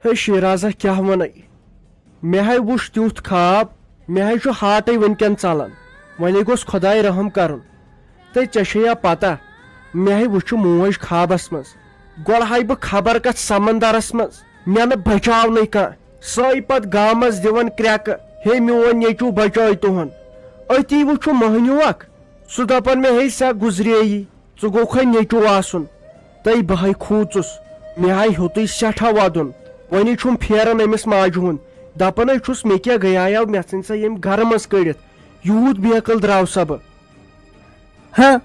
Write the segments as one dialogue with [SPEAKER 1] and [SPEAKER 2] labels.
[SPEAKER 1] ہے شیرازہ کیا one may وش تیوت خواب مے ہاٹے ونکن ژلان ونے گوس خدائے رحم کرن تو ژےٚ پتہ مے وچھ موج خوابس مز گۄڈٕ بہ خبر کتھ سمندرس مز مے نہ بچاونے کانٛہہ سۄے پتہٕ گامس دِوان کرٛٮ۪کہٕ ہے میون نیٚچوٗ بچٲے تُہُنٛد أتی وٕچھُ مٔہنیوٗ اکھ سُہ دپان مےٚ ہے سا گُزرییی ژٕ گوٚکھے نیٚچوٗ آسُن تٔے بہے کھوٗژُس مےٚ آیہِ ہیوٚتُے سٮ۪ٹھاہ ودُن وۄنۍ چھُم پھیران أمِس ماجہِ ہُنٛد دپان ہے چھُس مےٚ کیٛاہ گٔیاو مےٚ ژھٕنۍ سا ییٚمۍ گرٕ منٛز کٔڑِتھ یوٗت بیقل درٛاو سا بہٕ
[SPEAKER 2] ہاں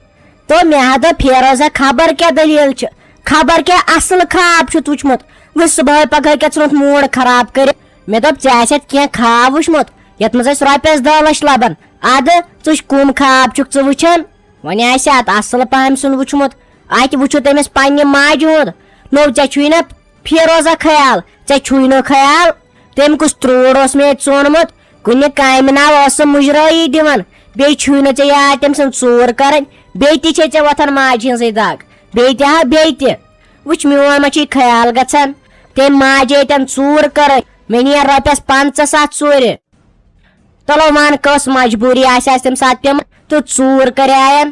[SPEAKER 2] تو مے دوٚپ فیروزا خبر کیٛاہ دٔلیٖل چھِ خبر کیٛاہ اصل خواب چھُتھ وٕچھمُت وۄنۍ صبحٲے پگہٲے کیٛاہ ژھٕنُتھ موٗڈ خراب کٔرِتھ مےٚ دوٚپ ژےٚ آسٮ۪تھ کینٛہہ خواب وٕچھمُت یتھ منٛز اَسہِ رۄپیس 10 لچھ لبن ادٕ ژٕ کُم خواب چھُکھ ژٕ وٕچھان وۄنۍ آسہِ اتھ اصل پہم سُنٛد وٕچھمُت اتہِ وٕچھُتھ أمِس پننہِ ماجہِ ہُنٛد نو ژےٚ چھُے نا فیروزا خیال ژےٚ چھُے نہٕ خیال تٔمۍ کُس تروڑ اوس مےٚ ییٚتہِ ژونمُت کُنہِ کامہِ ناو ٲس سۄ مُجرٲیی دِوان بیٚیہِ چھُے نہٕ ژےٚ یاد تٔمۍ سٕنٛز ژوٗر کرٕنۍ بیٚیہِ تہِ چھے ژےٚ وۄتھان ماجہِ ہٕنٛزٕے دگ بیٚیہِ تہِ ہا بیٚیہِ تہِ وٕچھ میون ما چھُے خیال گژھان تٔمۍ ماجہِ ییٚتٮ۪ن ژوٗر کٔرٕنۍ مےٚ نِیَن رۄپیس 50 ژوٗرِ چلو ون کۄس مجبوٗری آسہِ تمہِ ساتہٕ پیٚمٕژ تہٕ ژوٗر کریایَن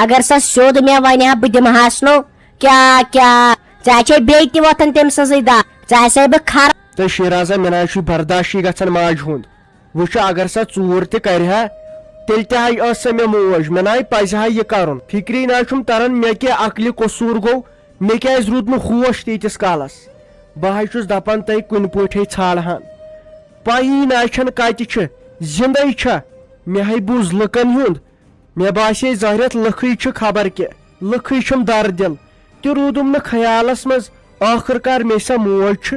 [SPEAKER 2] اگر سۄ سیوٚد مےٚ ونہِ ہا بہٕ دِمہاس نو کیٛاہ کیٛاہ ژےٚ چھے بیٚیہِ تہِ وۄتھان تٔمۍ سٕنٛزٕے دگ ژےٚ آسے بہٕ خر
[SPEAKER 1] تو شیرازہ مےٚ نہ چھُ برداشی گژھان ماجہِ ہُنٛد وٕچھ اگر سۄ ژوٗر تہِ کرِ ہا تیٚلہِ تہِ ہاے ٲس سۄ مےٚ موج مےٚ نہ پزِ ہا یہِ کرُن فکری نہ چھُم تران مےٚ کیٛاہ عقلہِ قصوٗر گوٚو مےٚ کیٛازِ روٗد نہٕ ہوش تیٖتِس کالس بہٕ چھُس دپان تُہۍ کُنہِ پٲٹھۍ ژھانڈہان پایی نہ چھنہٕ کتہِ چھِ زندے چھا مےٚ بوٗز لُکن ہُنٛد مےٚ باسے زہرت لٕکھٕے چھِ خبر کیٛاہ لٕکھٕے چھُم در دل تہِ روٗدُم نہٕ خیالس منٛز ٲخٕر کار مےٚ سا موج چھِ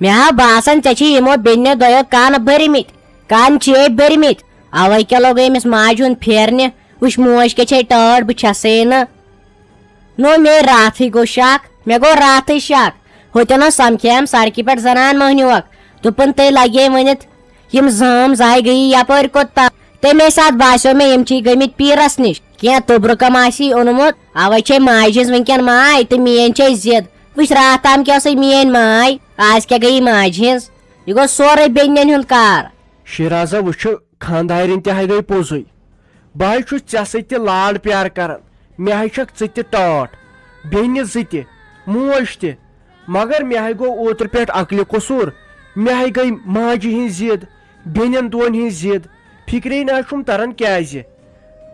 [SPEAKER 2] مےٚ ہا باسان ژےٚ چھِ یِمو بیٚنیو دۄیو کن بٔرمٕتۍ کن چھے بٔرمٕتۍ اوے کیٛاہ لوگ أمِس ماجہِ ہُنٛد پھیرنہِ وٕچھ موج کیٛاہ چھے ٹٲٹھ بہٕ چھسے نہٕ نو مے راتھٕے گوٚو شک مےٚ گوٚو راتھٕے شک ہوتٮ۪ن اوس سمکھیٚیَم سڑکہِ پٮ۪ٹھ زنان مٔہنیوٗ اکھ دوٚپُن تُہۍ لگے ؤنِتھ یِم زٲم زایہِ گٔیی یپٲرۍ کوٚت تمے ساتہٕ باسیو مےٚ یِم چھِ گٔمٕتۍ پیٖرس نِش کینٛہہ توٚبرٕ کم آسی اوٚنمُت اوے چھے ماجہِ ہٕنٛز ؤنکیٚن ماے تہٕ میٲنۍ چھے ضد وٕچھ راتھ تام کیٛاہ ٲسٕے میٲنۍ ماے آز کیٛاہ گٔیی ماجہِ ہٕنٛز یہِ گوٚو سورُے بیٚنٮ۪ن ہُنٛد کار
[SPEAKER 1] شیرازہ وٕچھ خاندارٮ۪ن تہِ ہاے گٔے پوٚزُے بہٕ چھُس ژےٚ سۭتۍ تہِ لاڈ پیار کران مےٚ چھکھ ژٕ تہِ ٹاٹھ بیٚنہِ زٕ تہِ موج تہِ مگر مےٚ گوٚو اوترٕ پٮ۪ٹھ عقلہِ قصوٗر مےٚ گٔے ماجہِ ہٕنٛز ضد بیٚنٮ۪ن دۄن ہٕنٛز ضد فکرے نہ چھُم تران کیٛازِ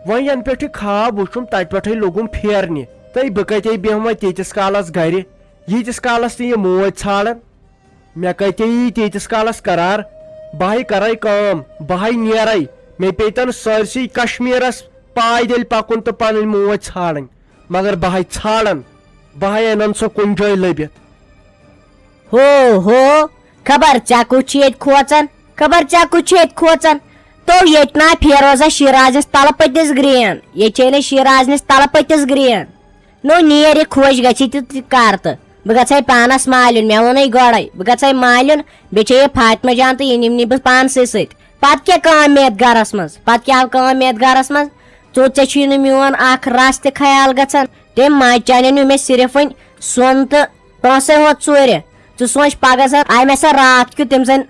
[SPEAKER 1] وۄنۍ ینہٕ پٮ۪ٹھ یہِ خواب وٕچھُم تتہِ پٮ۪ٹھے لوٚگُم پھیرنہِ تہٕ بہٕ کتے بیٚہمہ تیٖتِس کالس گرِ ییٖتِس کالس نہٕ یہِ موج ژھانڈان مےٚ کتے یی تیٖتِس کالس قرار بہے کرے کٲم بہے نیرے مےٚ پیٚتن سٲرسٕے کشمیٖرس پایدٔلۍ پکُن تہٕ پنٕنۍ موج ژھانڈٕنۍ مگر بہے ژھانڈان بہے انن سۄ کُنہِ جایہِ لٔبِتھ
[SPEAKER 2] ہو خبر ژےٚ کُس چھُ ییٚتہِ کھوژان خبر ژےٚ کُس چھُ ییٚتہِ کھوژان تو ییٚتہِ نا فیروزا شیرازس تلہٕ پٔتِس گرٛین ییٚتہِ چھے نہٕ شیرازنِس تلہٕ پٔتِس گرٛین نو نیر یہِ خۄش گژھی تہِ کر تہٕ بہٕ گژھے پانس مالُن مےٚ ووٚنُے گۄڈے بہٕ گژھے مالُن بیٚیہِ چھے یہِ فاطمہ جان تہٕ یہِ نِمنٕے بہٕ پانسٕے سۭتۍ پتہٕ کیٛاہ کٲم مےٚ یتھ گرس منٛز پتہٕ کیٛاہ کٲم مےٚ یتھ گرس منٛز ژےٚ چھُے نہٕ میون اکھ رژھ تہِ خیال گژھان تٔمۍ ماجہِ چانہِ نیوٗ مےٚ صرف وۄنۍ سۄن تہٕ پونٛسے ہوت ژوٗرِ ژٕ سونٛچ پگہہ زن آیہِ مےٚ سۄ راتھ کیُتھ تٔمۍ زن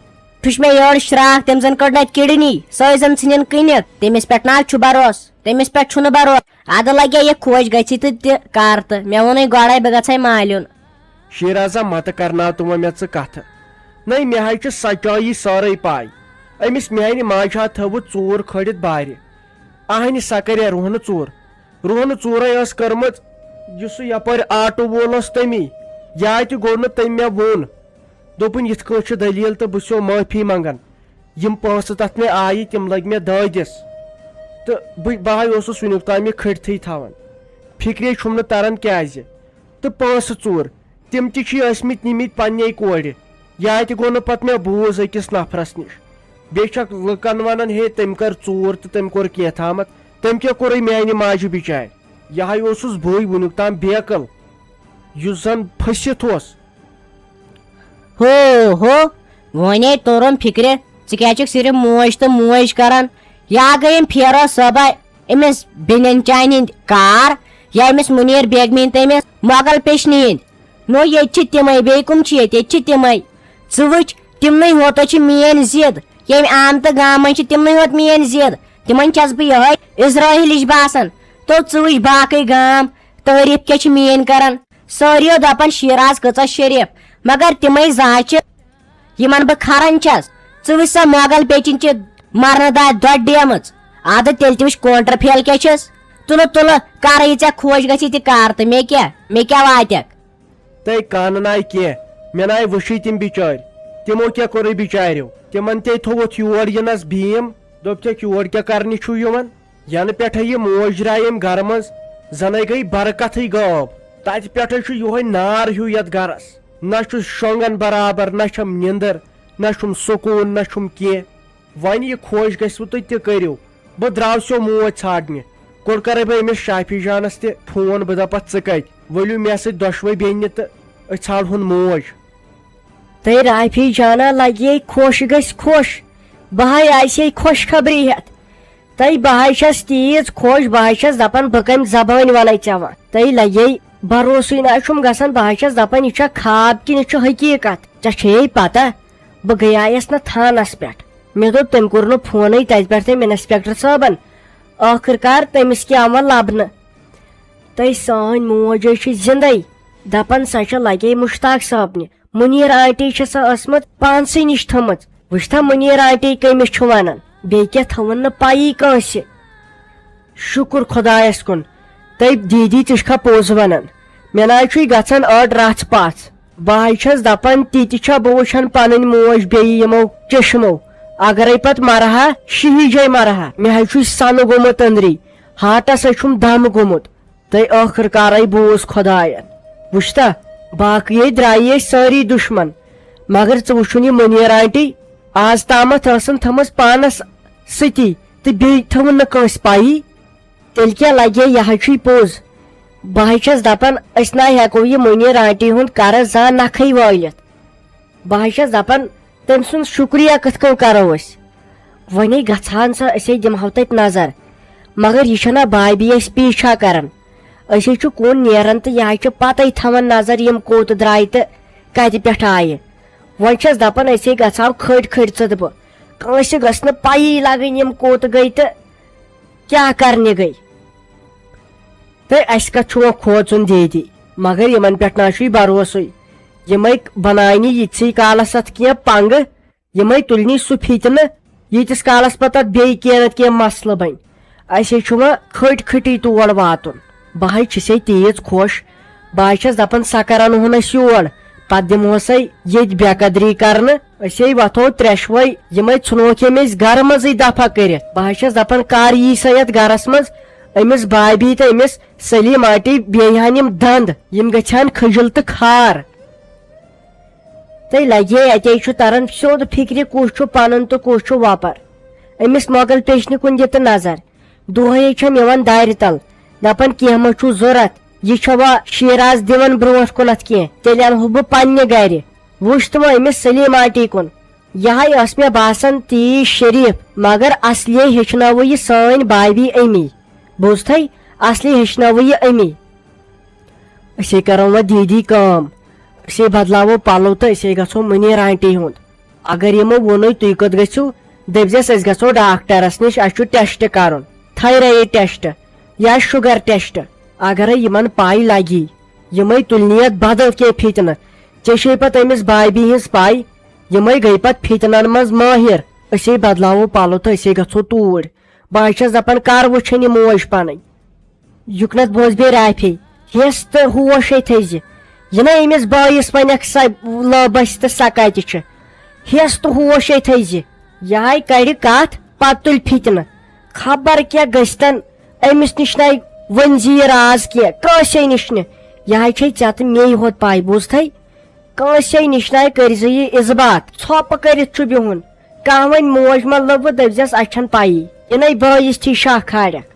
[SPEAKER 2] پھُش مےٚ یٔڈ شراکھ تٔمۍ زن کٔڑ نہ کِڈنی سۄے زن ژھٕنِن کٕنِتھ تٔمِس پٮ۪ٹھ نہ چھُ بروسہٕ تٔمِس پٮ۪ٹھ چھُنہٕ بروسہٕ ادٕ لگے یہِ خۄش گژھی تہٕ تہِ کر تہٕ مےٚ ووٚنُے گۄڈے بہٕ گژھے مالُن
[SPEAKER 1] شیرازہ متہٕ کرناو تہٕ وۄنۍ مےٚ ژٕ کتھٕ نٔے مےٚ چھِ سچٲیی سٲرٕے پاے أمِس میانہِ ماجہِ ہا تھٲوٕتھ ژوٗر کھٲلِتھ بارِ اہنہِ سۄ کرے روہنہٕ ژوٗر روہنہٕ ژوٗرے ٲس کٔرمٕژ یُس سُہ یپٲرۍ آٹوٗ وول اوس تمی یا تہِ گوٚو نہٕ تٔمۍ مےٚ ووٚن دوٚپُن یِتھ کٲٹھۍ چھِ دٔلیٖل تہٕ بہٕ چھُسو معٲفی منٛگان یِم پونٛسہٕ تتھ مےٚ آیہِ تِم لٔگۍ مےٚ دٲدِس تہٕ بہے اوسُس وُنیُک تام یہِ کھٔٹتھٕے تھاوان فکرے چھُم نہٕ تران کیٛازِ تہٕ پونٛسہٕ ژوٗر تِم تہِ چھِ ٲسمٕتۍ نِمٕتۍ پننے کورِ یا تہِ گوٚو نہٕ پتہٕ مےٚ بوٗز أکِس نفرس نِش بیٚیہِ چھکھ لُکن ونان ہے تٔمۍ کٔر ژوٗر تہٕ تٔمۍ کوٚر کینٛہہ تامتھ تٔمۍ کیٛاہ کوٚرُے میانہِ ماجہِ بچارِ یہے اوسُس بٕے وُنیُک تام بیقل یُس زن پھٔسِتھ اوس
[SPEAKER 2] ہو وۄنۍ توٚرُم فِکرِ ژٕ کیٛازِ چھُکھ صرف موج تہٕ موج کران یا گٔے أمۍ فیروز صٲبا أمِس بیٚنٮ۪ن چانہِ ہٕنٛدۍ کار یا أمِس مُنیٖر بیگمہِ ہٕنٛدۍ تٔمِس مۄغل پیشنہِ ہٕنٛدۍ نو یہ تمے بی کم یہ تمے ژٕ وٕچھ تمنے ہوتو میٲنۍ ضد یم آمتہ گامن تمنے ہوت میٲنۍ ضد تمن چھس بہٕ یہے اسرائیلٕچ باسان تو ژٕ وٕچھ باقٕے گام تعریف کیا میٲنۍ کران ساریو دپان شیراز کۭژاہ شریف مگر تمے زاچہِ یمن بہٕ کھران چھس ژٕ وٕچھ سا مۄغل پیچن چہِ مرنہٕ داد دۄد ڈیمٕژ ادٕ تیٚلہِ تہِ وٕچھ کونٹر پھیل کیا چھس تُلہٕ کر یہِ ژےٚ خۄش گژھی تہِ کر تہٕ مےٚ کیٛاہ واتٮ۪کھ
[SPEAKER 1] تۄہہِ کانہٕ ناے کینٛہہ مےٚ ناے وٕچھٕے تِم بِچٲرۍ تِمو کیٛاہ کوٚرُے بِچاریو تِمن تے تھووُتھ یور یِنس بھیٖم دوٚپتکھ یور کیٛاہ کرنہِ چھُو یِوان ینہٕ پٮ۪ٹھے یہِ موج درٛاے أمۍ گرٕ منٛز زنٕے گٔے برکتھٕے غٲب تتہِ پٮ۪ٹھے چھُ یِہوے نار ہیوٗ یتھ گرس نہ چھُس شۄنٛگان برابر نہ چھم نِندٕر نہ چھُم سکوٗن نہ چھُم کینٛہہ وۄنۍ یہِ خۄش گژھوٕ تُہۍ تہِ کٔرِو بہٕ درٛاوسیو موج ژھانڈنہِ کوٚر کرے بہٕ أمِس شافی جانس تہِ فون بہٕ دپس ژٕ کتہِ ؤلِو مےٚ سۭتۍ دۄشوے بیٚنہِ تہٕ أسۍ ژھانڈہون موج
[SPEAKER 2] تۄہہِ رافی جانا لگے خۄش گژھِ خۄش بہٕ آسے خۄش خبری ہٮ۪تھ تۄہہِ بہٕ چھس تیٖژ خۄش بہٕ چھس دپان بہٕ کمہِ زبٲنۍ ونٕے ژےٚ وۄنۍ تۄہہِ لگے بروسٕے نہ چھُم گژھان بہٕ چھس دپان یہِ چھا خواب کِنہٕ یہِ چھُ حقیٖقت ژےٚ چھے پتہ بہٕ گٔیایس نہٕ تھانس پٮ۪ٹھ مےٚ دوٚپ تٔمۍ کوٚر نہٕ فونٕے تتہِ پٮ۪ٹھ تٔمۍ انسپیکٹر صٲبن ٲخٕر کار تٔمِس کیٛاہ آو لبنہٕ تۄہہِ سٲنۍ موج حظ چھِ زندے دپان سۄ چھِ لگے مشتاق صٲبنہِ مُنیٖر آنٹی چھِ سۄ ٲسمٕژ پانسٕے نِش تھٲمٕژ وٕچھتھا مُنیٖر آنٹی کٔمِس چھُ ونان بیٚیہِ کیٛاہ تھٲوٕن نہٕ پایی کٲنٛسہِ شُکر خۄدایس کُن تۄہہِ دیٖدی ژٕ چھکھا پوٚز ونان مےٚ نہ حظ چھُے گژھان أڑ رژھ پژھ بہٕ حظ چھس دپان تِتہِ چھا بہٕ وٕچھن پنٕنۍ موج بیٚیہِ یِمو چشمو اگرے پتہٕ مرہا شہیجے مرہا مےٚ حظ چھُے سنہٕ گوٚمُت أنٛدری ہاٹس حظ چھُم دم گوٚمُت تۄہہِ ٲخٕر کارے بوٗز خۄداین وٕچھتا باقٕے درٛایہِ أسۍ سٲری دُشمن مگر ژٕ وٕچھُن یہِ مُنیٖر آنٹی آز تامتھ ٲسٕن تھٲمٕژ پانس سۭتی تہٕ بیٚیہِ تھٲوٕن نہٕ کٲنٛسہِ پایی تیٚلہِ کیٛاہ لگے یہِ حظ چھُے پوٚز بہٕ حظ چھس دپان أسۍ نہ ہٮ۪کو یہِ مُنیٖر آنٹی ہُنٛد قرض زانٛہہ نکھٕے وٲلِتھ بہٕ حظ چھس دپان تٔمۍ سُنٛد شُکریہ کِتھ کٔنۍ کرو أسۍ وۄنۍ گژھان سا أسۍ دِمہو تتہِ نظر مگر یہِ چھنا بھابھی اَسہِ پیٖچھا کران أسۍ حظ چھِ کُن نیران تہٕ یہِ حظ چھِ پتے تھاوان نظر یِم کوٚت درٛاے تہٕ کتہِ پٮ۪ٹھ آیہِ وۄنۍ چھس دپان أسۍ گژھو کھٔڑۍ کھٔڑۍ ژٕدبہٕ کٲنٛسہِ گٔژھ نہٕ پایی لگٕنۍ یِم کوٚت گٔے تہٕ کیٛاہ کرنہِ گٔے تہٕ اسہِ کتھ چھُ وۄنۍ کھوژُن دیٖدی مگر یِمن پٮ۪ٹھ نہ چھُے بروسٕے یِمے بناونہِ یِتسٕے کالس اتھ کینٛہہ پنگہٕ یِمے تُلنی سُہ فِتنہٕ ییٖتِس کالس پتہٕ اتھ بیٚیہِ کینٛہہ نتہٕ کینٛہہ مسلہٕ بنہِ اسے چھُ وۄنۍ کھٔٹۍ کھٔٹی تور واتُن بہٕ حظ چھسے تیٖژ خۄش بہٕ حظ چھس دپان سۄ کر انہون أسۍ یور پتہٕ دِمہوسے ییٚتہِ بے قدری کرنہٕ أسے وتھو ترٛیشوے یِمے ژھٕنوکھ أمۍ أسۍ گرٕ منٛزٕے دفا کٔرِتھ بہٕ حظ چھس دپان کر یی سا یتھ گرس منٛز أمِس بھابھی تہٕ أمِس سلیٖم آنٹی بیٚیہِ ہن یِم دنٛد یِم گژھِ ہن کھٔجِل تہٕ کھار تۄہہِ لگے اتے چھُ تران سیوٚد فِکرِ کُس چھُ پنُن تہٕ کُس چھُ وۄپر أمِس مۄغل پیچنہِ کُن دِ تہٕ نظر دۄہے چھم یِوان دارِ تل دپان کینٛہہ ما چھُ ضروٗرت یہِ چھا وا شیراز دِوان برونٛٹھ کُنتھ کینٛہہ تیٚلہِ انہو بہٕ پننہِ گرِ وٕچھ تہٕ وۄنۍ أمِس سلیٖم آنٹی کُن یہے ٲس مےٚ باسان تیٖژ شریٖف مگر اصلی ہیٚچھنٲوٕے یہِ سٲنۍ بھابھی امی بوٗزتھے اصلی ہیٚچھنٲوٕے یہِ امی أسے کرو وۄنۍ دیٖدی کٲم أسے بدلاوو پلو تہٕ أسے گژھو مُنیٖر آنٹی ہُنٛد اگر یِمو ووٚنُے تُہۍ کوٚت گٔژھِو دٔپزٮ۪س أسۍ گژھو ڈاکٹرس نِش اسہِ چھُ ٹیسٹ کرُن تھایرایڈ ٹیسٹ یا شُگر ٹیسٹ اگرے یِمن پاے لگی یِمے تُلنی یتھ بدل کینٛہہ فِتنہٕ ژےٚ چھے پتہٕ أمِس بھابھی ہِنٛز پاے یِمے گٔے پتہٕ فِتنن منٛز مٲہِر أسے بدلاوو پلو تہٕ أسے گژھو توٗرۍ بہٕ حظ چھس دپان کر وٕچھن یہِ موج پنٕنۍ یُکنتھ بوز بیٚیہِ رافے ہٮ۪س تہٕ ہوش تھٲیزِ یہِ نا أمِس بٲیِس ونکھ سۄ لٲبس تہٕ سۄ کتہِ چھِ ہٮ۪س تہٕ ہوش تھٲیزِ یہے کڑِ کتھ پتہٕ تُلہِ فِتنہٕ خبر کیٛاہ گٔژھتن أمِس نِش نَے ؤنزِ یہِ راز کینٛہہ کٲنٛسے نِش نہٕ یہے چھے ژےٚ تہٕ مے ہوت پاے بوٗزتھے کٲنٛسے نِش نَے کٔرزِ یہِ اِثبات ژھۄپہٕ کٔرِتھ چھُ بِہُن کانٛہہ وۄنۍ موج ما لوٚبہٕ دٔپزٮ۪س اسہِ چھنہٕ پایی یِنَے بٲیِس تھی شاہ کھالکھ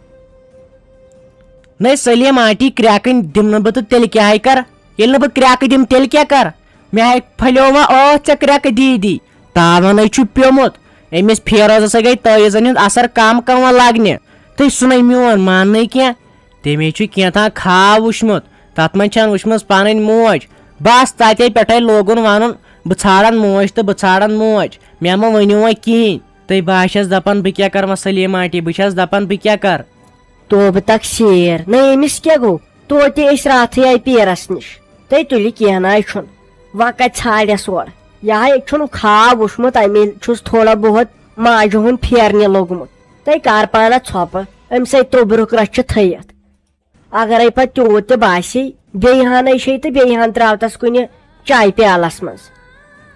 [SPEAKER 3] نَے سلیٖم آنٹی کرٛٮ۪کٕنۍ دِمہٕ نہٕ بہٕ تہٕ تیٚلہِ کیٛاہ کر ییٚلہِ نہٕ بہٕ کرٛٮ۪کہٕ دِمہٕ تیٚلہِ کیٛاہ کر مےٚ ہا پھلیو وۄنۍ ٲتھ ژےٚ کرٛٮ۪کہٕ دیٖدی تاوَنے چھُ پیوٚمُت أمِس فیروزس گٔے تٲویٖزن ہُنٛد اثر کم کم وۄنۍ لگنہِ تہٕ سُہ نَے میون ماننٕے کینٛہہ تٔمۍ چھُ کینٛژھا خاب وٕچھمُت تتھ منٛز چھنہٕ وٕچھمٕژ پنٕنۍ موج بس تتے پٮ۪ٹھے لوگُن ونُن بہٕ ژھانڈن موج تہٕ بہٕ ژھانڈن موج مےٚ ما ؤنِو وۄنۍ کِہینۍ تہٕ بہٕ چھس دپان بہٕ کیٛاہ کرٕ وۄنۍ سلیٖم آنٹی بہٕ چھس دپان بہٕ کیٛاہ کرٕ
[SPEAKER 2] توبہٕ تک شیر نہ أمِس کیٛاہ گوٚو توتہِ أسۍ راتھٕے آیہِ پیرس نِش تُہۍ تُلِو کینٛہہ نہ چھُنہٕ وۄنۍ کتہِ ژھانڈٮ۪س اورٕ یہے چھُنہٕ خواب وٕچھمُت امی چھُس تھوڑا بہت ماجہِ ہُنٛد پھیرنہِ لوٚگمُت تُہۍ کر پانس ژھۄپہٕ امہِ سۭتۍ توبرُک رچھِ تھٲیِتھ اگرے پتہٕ تیوٗت تہِ باسی بیٚیہِ ہانٕے چھے تہٕ بیٚیہِ ہن تراوتس کُنہِ چایہِ پیالس منٛز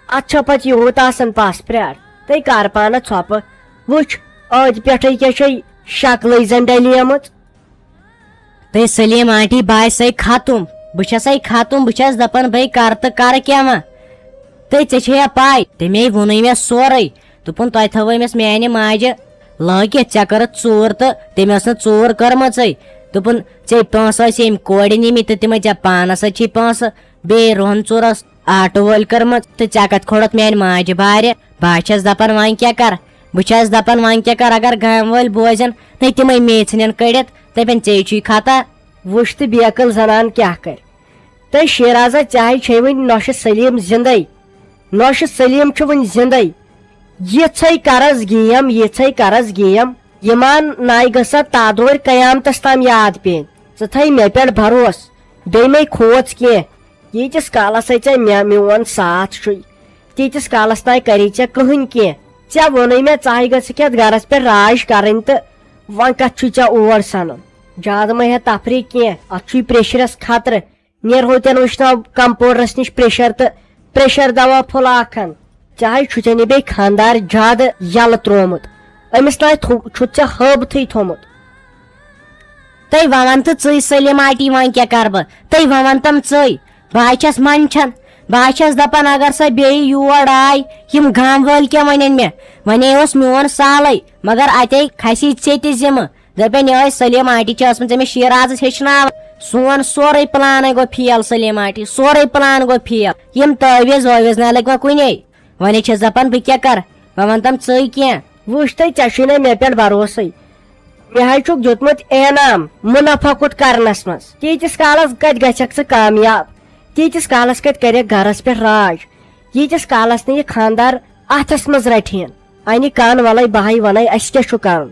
[SPEAKER 2] اتھ چھا پتہٕ یوٗت آسان پس پرٛار تُہۍ کر پانس ژھۄپہٕ وٕچھ ٲدۍ پٮ۪ٹھے کیٛاہ چھے شکلٕے زن ڈلیمٕژ تُہۍ سلیٖم آنٹی باسے ختم بہٕ چھسے ختم بہٕ چھس دپان بھائی کر تہٕ کر کیٛاہ وۄنۍ تُہۍ ژےٚ چھے پاے تمے ووٚنُے مےٚ سورُے دوٚپُن تۄہہِ تھٲو أمِس میانہِ ماجہِ لٲگِتھ ژےٚ کٔرٕتھ ژوٗر تہٕ تٔمۍ ٲس نہٕ ژوٗر کٔرمٕژٕے دوٚپُن ژےٚ پونٛسہٕ ٲسۍ ییٚمۍ کورِ نِمٕتۍ تہٕ تِمے ژےٚ پانس سۭتۍ چھی پونٛسہٕ بیٚیہِ روہن ژوٗر ٲس آٹوٗ وٲلۍ کٔرمٕژ تہٕ ژےٚ کتہِ کھوڑُتھ میانہِ ماجہِ بارِ بہٕ چھس دپان وۄنۍ کیٛاہ کر بہٕ چھس دپان وۄنۍ کیٛاہ کر اگر گامہٕ وٲلۍ بوزن نہ تِمے میژھنٮ۪ن کٔڑِتھ دپن ژےٚ چھُے خطا وٕچھ تہٕ بیقل زنان کیٛاہ کرِ تُہۍ شیرازا چاہے چھے وۄنۍ نۄشہِ سلیٖم زندے نۄشہِ سلیٖم چھُ وۄنۍ زندے یِژھے کرس گیم یِژھے کرس گیم یِمان ناے گژھا تادورِ قیامتس تام یاد پیٚنۍ ژٕ تھٲے مےٚ پٮ۪ٹھ بھروسہٕ بیٚیہِ مے کھوژ کینٛہہ ییٖتِس کالس ژےٚ مےٚ میون ساتھ چھُے تیٖتِس کالس تام کری ژےٚ کٕہٕنۍ کینٛہہ ژےٚ ووٚنُے مےٚ ژٕ گژھکھ یتھ گرس پٮ۪ٹھ راج کرٕنۍ تہٕ وۄنۍ کتھ چھُے ژےٚ اور سنُن زیادٕ مہ ہےٚ تفریٖح کینٛہہ اتھ چھُے پریشرس خطرٕ نیرہو تیٚلہِ وٕچھناو کمپوڈرس نِش پریشر تہٕ پریشر دوا پھوٚل اکھ ہن چاہے چھُ ژےٚ نہِ بیٚیہِ خانٛدار زیادٕ یلہٕ تروومُت أمِس تام چھُتھ ژےٚ ہٲبتھٕے تھوٚمُت تُہۍ وون تہٕ ژٕے سلیٖم آنٹی وۄنۍ کیٛاہ کرٕ بہٕ تُہۍ وون تم ژٕے بہٕ چھس منٛدچھان بہٕ چھس دپان اگر سۄ بیٚیہِ یور آے یِم گامہٕ وٲلۍ کیٛاہ ونن مےٚ ونے اوس میون سہلٕے مگر اتے کھسی ژےٚ تہِ ذمہٕ دپن یہے سلیٖم آنٹی چھِ ٲسمٕژ أمِس شیرازس ہیٚچھناوان سون سورُے پلانے گوٚو فیل سلیٖم آنٹی سورُے پلان گوٚو فیل یِم تٲویٖز وٲویٖز نہ لٔگۍ وۄنۍ کُنے وۄنۍ چھس دپان بہٕ کیٛاہ کرٕ وۄنۍ ون تم ژٕے کینٛہہ وٕچھ تُہۍ ژےٚ چھُے نہ مےٚ پٮ۪ٹھ بھروسے مےٚ حظ چھُکھ دیُتمُت انعام مُنافع کُٹ کرنس منٛز تیٖتِس کالس کتہِ گژھکھ ژٕ کامیاب تیٖتِس کالس کتہِ کرکھ گرس پٮ۪ٹھ راج ییٖتِس کالس نہٕ یہِ خانٛدار اتھس منٛز رٹہین انہِ کان ولے بہے ونے اسہِ کیٛاہ چھُ کرُن